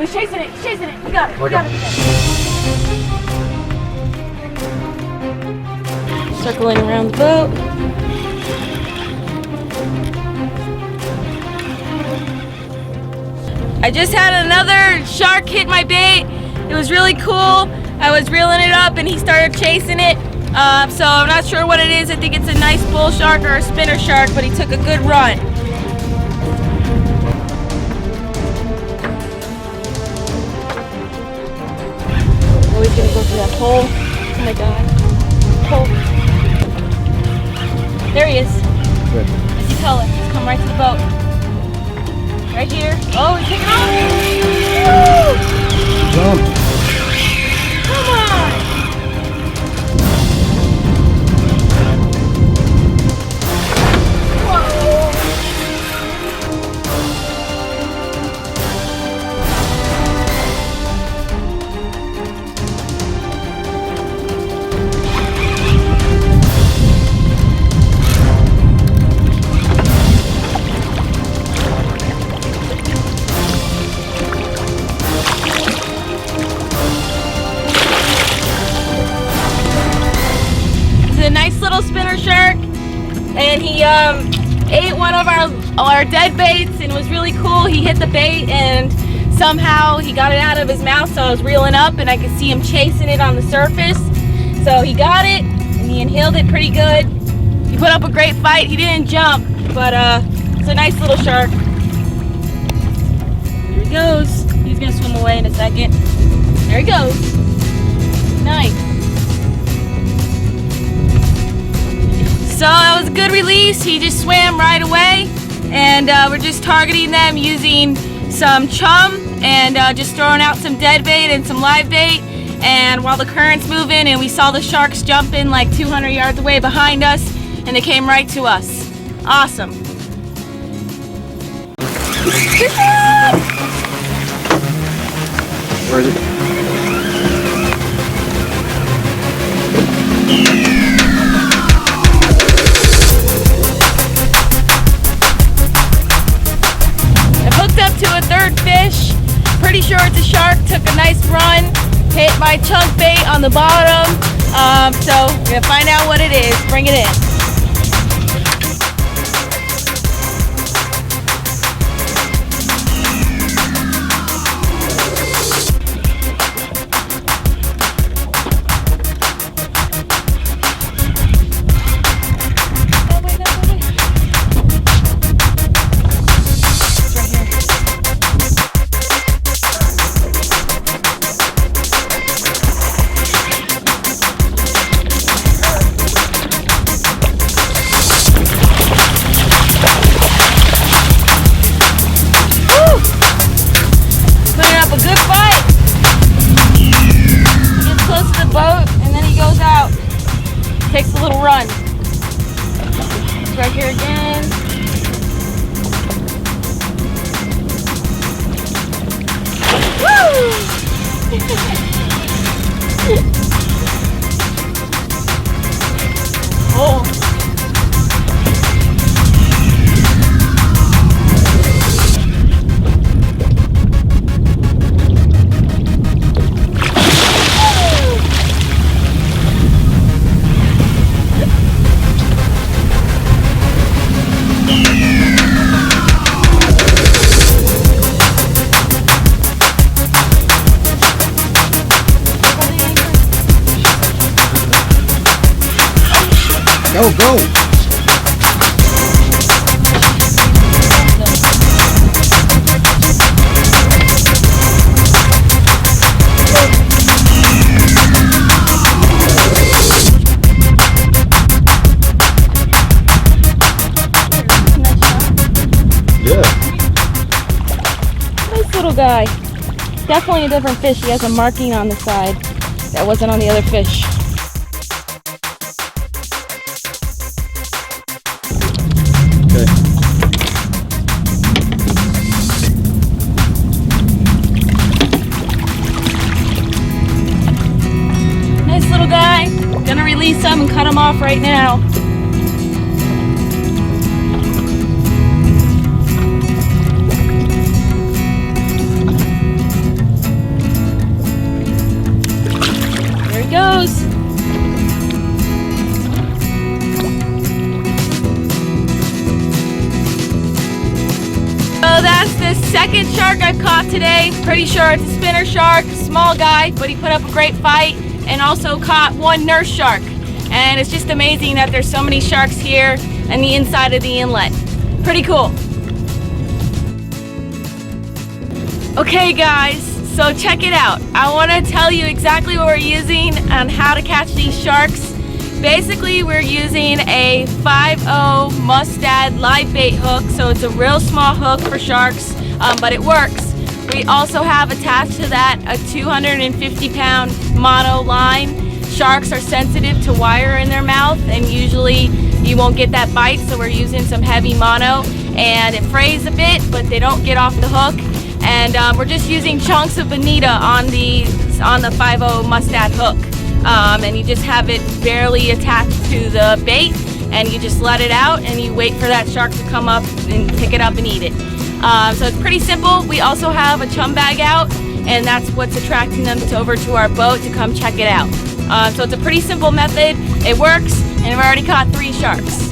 He's chasing it. He's chasing it. We got it. We got it. Circling around the boat. I just had another shark hit my bait. It was really cool. I was reeling it up and he started chasing it. So I'm not sure what it is. I think it's a nice bull shark or a spinner shark, but he took a good run. Oh, he's gonna go through that hole. Oh my god. Hole. There he is. Good. I see color. He's come right to the boat. Right here. Oh, he's taking off. Woo! Jump. Come on. Spinner shark, and he ate one of our dead baits, and it was really cool. He hit the bait and somehow he got it out of his mouth, so I was reeling up and I could see him chasing it on the surface. So he got it and he inhaled it pretty good. He put up a great fight. He didn't jump, but it's a nice little shark. Here he goes. He's gonna swim away in a second. There he goes. Nice. So that was a good release. He just swam right away, and we're just targeting them using some chum and just throwing out some dead bait and some live bait. And while the current's moving, and we saw the sharks jumping like 200 yards away behind us, and they came right to us. Awesome. Where is it? Up to a third fish. Pretty sure it's a shark. Took a nice run. Hit my chunk bait on the bottom. So we're gonna find out what it is. Bring it in. Takes a little run. It's right here again. Woo! Oh. Go, go! Yeah. Nice little guy. Definitely a different fish. He has a marking on the side that wasn't on the other fish. Nice little guy. Gonna release him and cut him off right now. I've caught today. Pretty sure it's a spinner shark, small guy, but he put up a great fight, and also caught one nurse shark. And it's just amazing that there's so many sharks here in the inside of the inlet. Pretty cool. Okay guys, so check it out. I want to tell you exactly what we're using and how to catch these sharks. Basically, we're using a 5.0 Mustad live bait hook, so it's a real small hook for sharks, but it works. We also have attached to that a 250-pound mono line. Sharks are sensitive to wire in their mouth, and usually you won't get that bite, so we're using some heavy mono, and it frays a bit, but they don't get off the hook. And we're just using chunks of bonita on the 5.0 Mustad hook. And you just have it barely attached to the bait, and you just let it out and you wait for that shark to come up and pick it up and eat it. So it's pretty simple. We also have a chum bag out, and that's what's attracting them over to our boat to come check it out. So it's a pretty simple method. It works, and we've already caught 3 sharks.